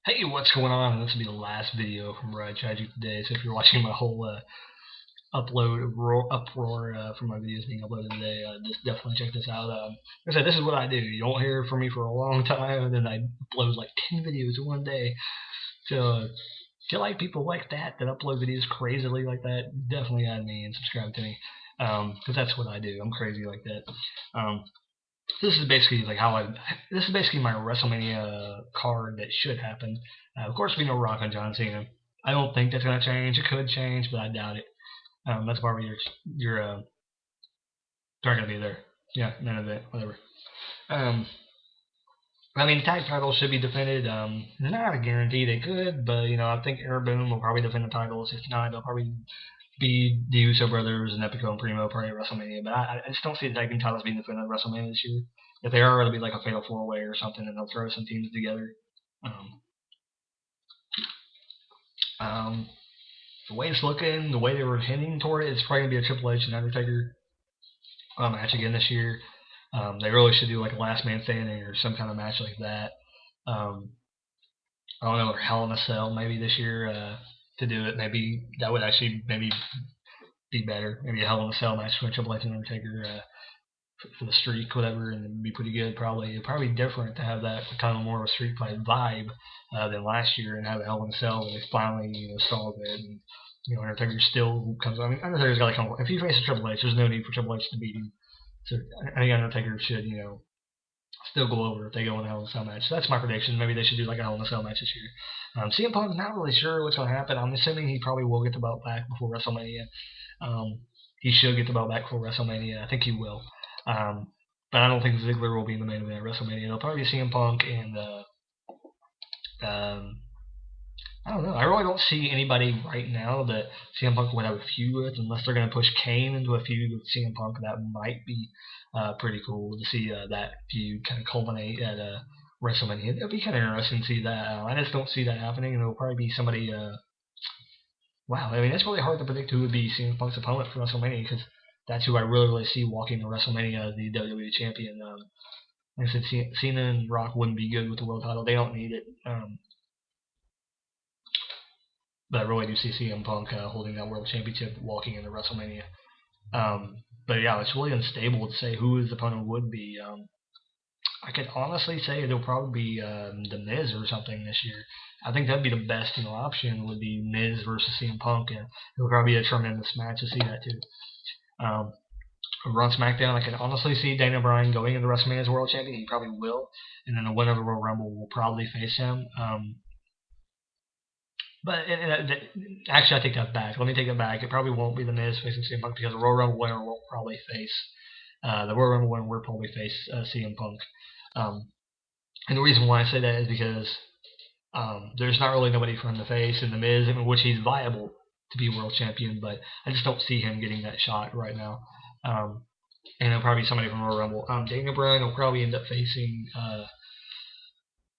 Hey, what's going on? This will be the last video from Ride Tragic today. So if you're watching my whole uproar from my videos being uploaded today, just definitely check this out. Like I said, this is what I do. You don't hear from me for a long time, and then I upload like 10 videos in one day. So if you like people like that upload videos crazily like that, definitely add me and subscribe to me. Because that's what I do. I'm crazy like that. Um, this is basically like how I. This is basically my WrestleMania card that should happen. Of course, we know Rock and John Cena. I don't think that's gonna change. It could change, but I doubt it. That's why you're not gonna be there. Yeah, none of it. Whatever. Um, I mean, tag titles should be defended. It's not a guarantee they could, but I think Air Boom will probably defend the titles. If not, they'll probably be the Uso brothers and Epico and Primo probably at WrestleMania. But I just don't see the tag team titles being defended at WrestleMania this year. If they are, it'll be like a fatal four way or something, and they'll throw some teams together. Um, um, the way it's looking, the way they were hinting toward it, it's probably gonna be a Triple H and Undertaker match again this year. They really should do like a last man standing or some kind of match like that. Um, I don't know, or Hell in a Cell maybe this year to do it. Maybe that would actually maybe be better. Maybe a Hell in a Cell match between Triple H and Undertaker for the streak, whatever, and it'd be pretty good. It'd probably be different to have that kind of more of a streak fight vibe than last year, and have a Hell in a Cell where they finally solve it. And Undertaker still comes. I mean, Undertaker's got to come. If he faces Triple H, there's no need for Triple H to beat him. So I think Undertaker should still go over if they go in a Hell in a Cell match. So that's my prediction. Maybe they should do like a Hell in a Cell match this year. CM Punk's not really sure what's going to happen. I'm assuming he probably will get the belt back before WrestleMania. Um, he should get the belt back before WrestleMania. I think he will. Um, but I don't think Ziggler will be in the main event at WrestleMania. It'll probably be CM Punk and um, I don't know. I really don't see anybody right now that CM Punk would have a feud with, unless they're going to push Kane into a feud with CM Punk. That might be pretty cool to see that feud kind of culminate at WrestleMania. It'll be kind of interesting to see that. I just don't see that happening, and it'll probably be somebody. Wow, I mean, it's really hard to predict who would be CM Punk's opponent for WrestleMania because that's who I really see walking to WrestleMania as the WWE champion. Like I said, Cena and Rock wouldn't be good with the world title. They don't need it. But I really do see CM Punk holding that world championship walking into WrestleMania. But yeah, it's really unstable to say who his opponent would be. I could honestly say it'll probably be the Miz or something this year. I think that'd be the best option would be Miz versus CM Punk, and it'll probably be a tremendous match to see that too. Um, Over on SmackDown, I can honestly see Daniel Bryan going into WrestleMania as world champion. He probably will, and then the winner of the Royal Rumble will probably face him. But actually, I take that back. Let me take it back. It probably won't be the Miz facing CM Punk because the Royal Rumble winner will probably face the Royal Rumble winner will probably face CM Punk. Um, and the reason why I say that is because there's not really nobody for him to face in the Miz, in which he's viable to be world champion, but I just don't see him getting that shot right now. And it'll probably be somebody from Royal Rumble. Daniel Bryan will probably end up facing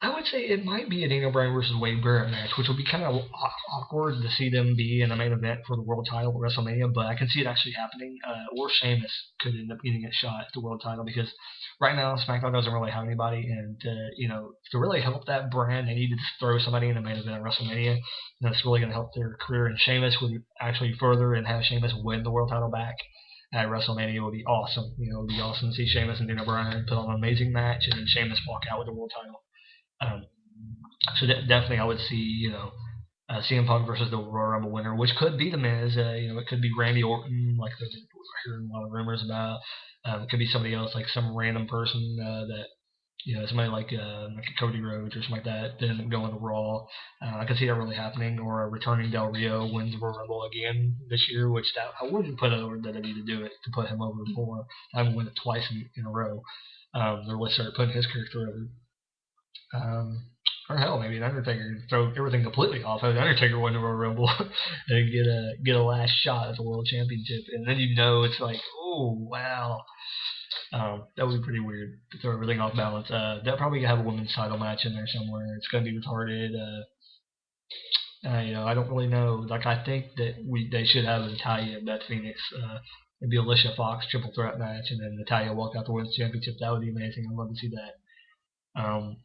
I would say it might be a Daniel Bryan versus Wade Barrett match, which will be kind of awkward to see them be in the main event for the world title at WrestleMania, but I can see it actually happening. Or Sheamus could end up getting a shot at the world title because right now SmackDown doesn't really have anybody, and to really help that brand, they need to throw somebody in the main event at WrestleMania. And that's really going to help their career. And Sheamus would actually further and have Sheamus win the world title back at WrestleMania would be awesome. It would be awesome to see Sheamus and Daniel Bryan put on an amazing match, and then Sheamus walk out with the world title. Um, so definitely, I would see CM Punk versus the Royal Rumble winner, which could be the Miz. It could be Randy Orton, like we're hearing a lot of rumors about. It could be somebody else, like some random person that somebody like Cody Rhodes or something like that, then going to Raw. I could see that really happening, or a returning Del Rio wins the Royal Rumble again this year, which that I wouldn't put over WWE to do it to put him over more. I would win it twice in a row. They're really start putting his character over. Um, or hell, maybe an Undertaker throw everything completely off. Have the Undertaker win the Royal Rumble and get a last shot at the World Championship, and then it's like, oh wow, that would be pretty weird to throw everything off balance. They'll probably have a women's title match in there somewhere. It's gonna be retarded. I don't really know. Like I think that they should have Natalya, Beth Phoenix, maybe Alicia Fox triple threat match, and then Natalya walk out the women's championship. That would be amazing. I'd love to see that. Um,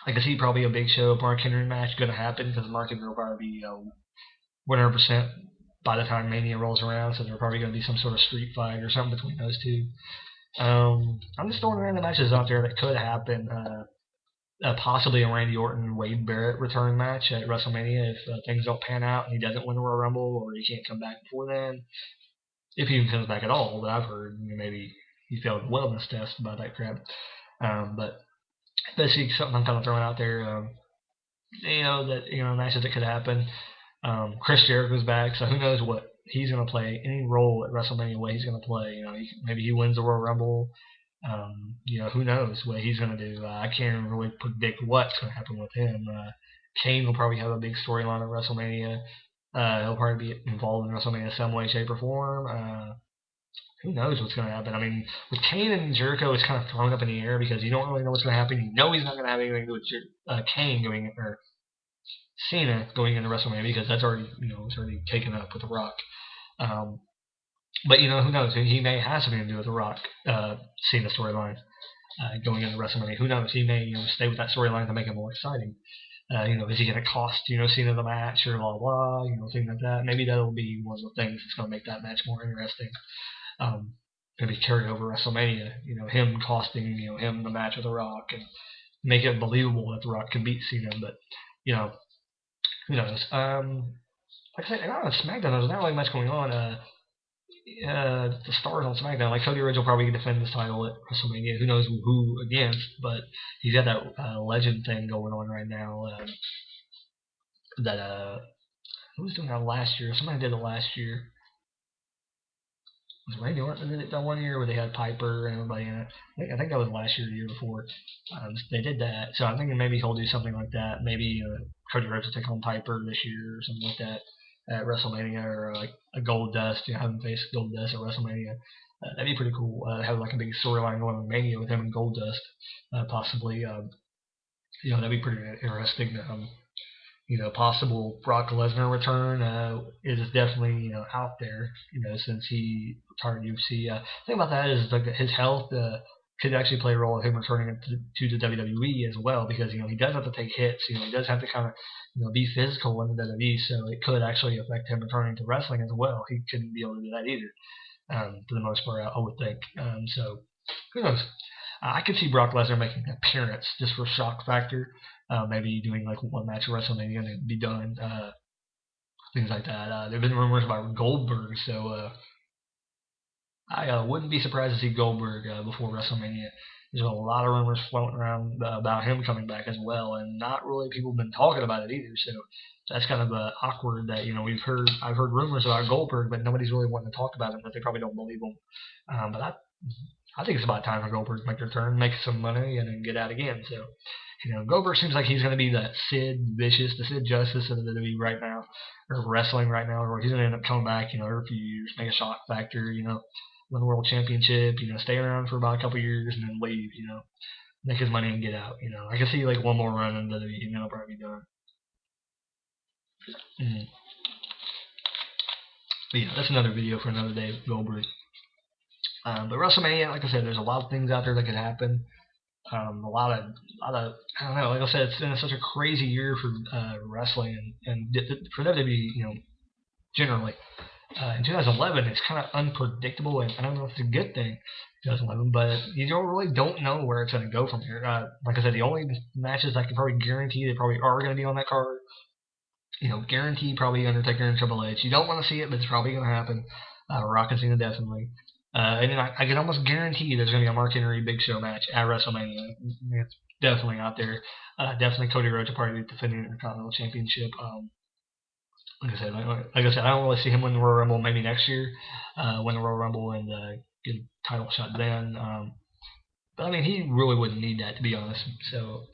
I can see probably a Big Show Mark Henry match going to happen because Mark Henry will probably be 100% by the time Mania rolls around, so there's probably going to be some sort of street fight or something between those two. I'm just throwing random matches out there that could happen. Possibly a Randy Orton Wade Barrett return match at WrestleMania if things don't pan out and he doesn't win the Royal Rumble or he can't come back before then. If he even comes back at all, but I've heard maybe he failed the wellness test about that crap. But basically something I'm kind of throwing out there. Matches that could happen. Chris Jericho's back, so who knows what he's going to play, any role at WrestleMania, what he's going to play. Maybe he wins the Royal Rumble. Who knows what he's going to do. I can't really predict what's going to happen with him. Kane will probably have a big storyline at WrestleMania. He'll probably be involved in WrestleMania some way, shape, or form. Who knows what's going to happen? I mean, with Kane and Jericho, it's kind of thrown up in the air because you don't really know what's going to happen. You know he's not going to have anything to do with Kane going or Cena going into WrestleMania because that's already it's already taken up with The Rock. But who knows? He may have something to do with The Rock Cena storyline going into WrestleMania. Who knows? He may stay with that storyline to make it more exciting. Is he going to cost Cena the match or blah blah? Things like that. Maybe that'll be one of the things that's going to make that match more interesting. Maybe carry over WrestleMania. Him costing him the match with The Rock and make it believable that The Rock can beat Cena. But who knows? Like I said, on SmackDown, there's not really much going on. The stars on SmackDown, like Cody Rhodes will probably defend his title at WrestleMania. Who knows who against? But he's got that legend thing going on right now. Who was doing that last year? Somebody did it last year. Was Randy Orton did it that one year where they had Piper and everybody in it? I think that was last year, the year before. They did that, so I'm thinking maybe he'll do something like that. Maybe Cody Rhodes will take on Piper this year or something like that at WrestleMania, or like a Gold Dust, have him face Gold Dust at WrestleMania. That'd be pretty cool. Have like a big storyline going on Mania with him and Gold Dust, possibly. That'd be pretty interesting. Possible Brock Lesnar return is definitely out there. Since he retired UFC. The thing about that is like his health could actually play a role in him returning to the WWE as well, because he does have to take hits. He does have to kind of be physical in the WWE, so it could actually affect him returning to wrestling as well. He couldn't be able to do that either, for the most part, I would think. So who knows? I could see Brock Lesnar making an appearance just for shock factor. Maybe doing like one match at WrestleMania and then be done. Things like that. There have been rumors about Goldberg, so I wouldn't be surprised to see Goldberg before WrestleMania. There's a lot of rumors floating around about him coming back as well, and not really people have been talking about it either. So that's kind of awkward that I've heard rumors about Goldberg, but nobody's really wanting to talk about him because they probably don't believe him. But I think it's about time for Goldberg to make a return, make some money, and then get out again. So Goldberg seems like he's going to be that Sid Vicious, the Sid Justice of the WWE right now, or wrestling right now, or he's going to end up coming back, every few years, make a shock factor, win the world championship, stay around for about a couple years and then leave, make his money and get out. I can see like one more run in WWE and then he'll probably be done. Mm. But yeah, that's another video for another day, Goldberg. But WrestleMania, like I said, there's a lot of things out there that could happen. A lot of, I don't know. Like I said, it's been such a crazy year for wrestling and for WWE, generally. In 2011, it's kind of unpredictable, and I don't know if it's a good thing. 2011, but you don't know where it's going to go from here. Like I said, the only matches I can probably guarantee they probably are going to be on that card. Guarantee probably Undertaker and Triple H. You don't want to see it, but it's probably going to happen. Rock and Cena definitely. And then I can almost guarantee there's going to be a Mark Henry Big Show match at WrestleMania. It's definitely out there. Definitely Cody Rhodes will probably be defending the Intercontinental Championship. Like I said, I don't really see him win the Royal Rumble. Maybe next year, win the Royal Rumble and get a title shot then. But I mean, he really wouldn't need that, to be honest. So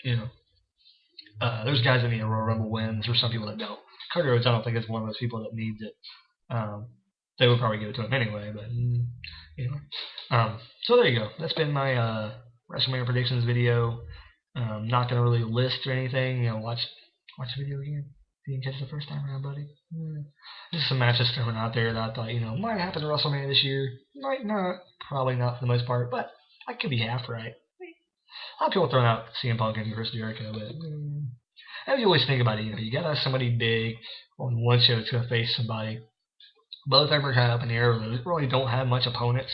there's guys that need a Royal Rumble wins. There's some people that don't. Cody Rhodes, I don't think is one of those people that needs it. They would probably give it to him anyway, but so there you go. That's been my WrestleMania predictions video. Not gonna really list or anything. Watch the video again. If you didn't catch it the first time around, buddy. Just some matches thrown out there that I thought might happen to WrestleMania this year. Might not. Probably not for the most part, but I could be half right. A lot of people throwing out CM Punk and Chris Jericho, but as you always think about it, you gotta have somebody big on one show that's gonna face somebody. Both of them are kind of up in the air. They really don't have much opponents,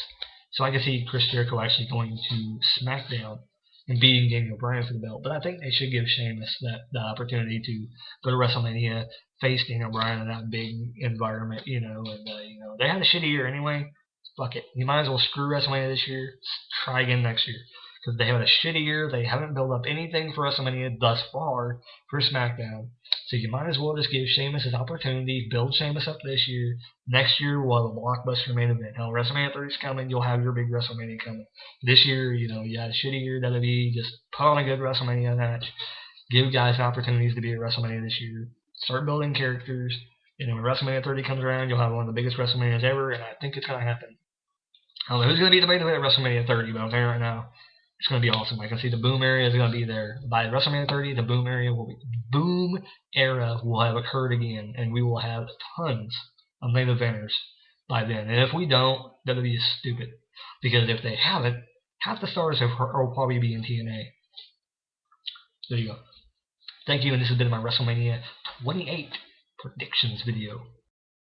so I can see Chris Jericho actually going to SmackDown and beating Daniel Bryan for the belt. But I think they should give Sheamus the opportunity to go to WrestleMania, face Daniel Bryan in that big environment, and they had a shitty year anyway. Fuck it, you might as well screw WrestleMania this year. Try again next year because they have a shitty year. They haven't built up anything for WrestleMania thus far for SmackDown. So you might as well just give Sheamus his opportunity, build Sheamus up this year. Next year we'll have a blockbuster main event. Hell, WrestleMania 30 is coming. You'll have your big WrestleMania coming. This year, you had a shitty year WWE. Just put on a good WrestleMania match. Give guys opportunities to be at WrestleMania this year. Start building characters. When WrestleMania 30 comes around, you'll have one of the biggest WrestleManias ever, and I think it's going to happen. I don't know who's going to be the main event at WrestleMania 30, but I'm saying right now, it's going to be awesome. I can see the boom area is going to be there. By WrestleMania 30, the boom era will have occurred again, and we will have tons of main eventers by then. And if we don't, WWE is stupid. Because if they haven't, half the stars will probably be in TNA. There you go. Thank you, and this has been my WrestleMania 28 predictions video.